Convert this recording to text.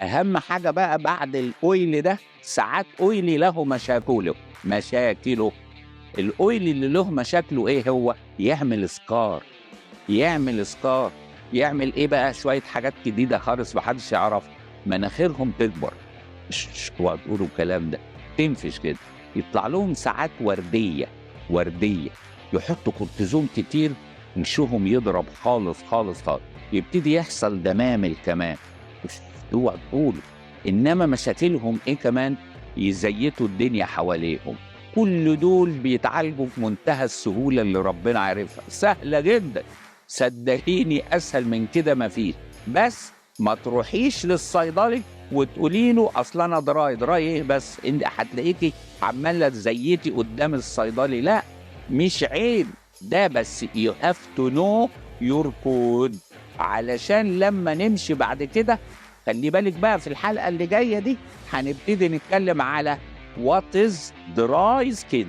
أهم حاجة بقى بعد الأويل ده، ساعات أويل له مشاكله. الأويل اللي له مشاكله إيه هو؟ يعمل سكار، يعمل إيه بقى؟ شوية حاجات جديدة خالص محدش يعرفها. مناخيرهم تكبر، مش وتقولوا الكلام ده، تنفش كده، يطلع لهم ساعات وردية، يحطوا كورتيزون كتير، وشهم يضرب خالص خالص خالص، يبتدي يحصل دمامل كمان، اوعى تقولوا. انما مشاكلهم ايه كمان؟ يزيتوا الدنيا حواليهم. كل دول بيتعالجوا بمنتهى السهوله اللي ربنا عارفها، سهله جدا، صدقيني اسهل من كده مفيش. بس ما تروحيش للصيدلي وتقولي له اصل انا دراي ايه، بس انت هتلاقيكي عماله تزيتي قدام الصيدلي. لا، مش عيب ده، بس you have to know your code، علشان لما نمشي بعد كده. خلي بالك بقى في الحلقة اللي جاية دي هنبتدي نتكلم على what is dry skin.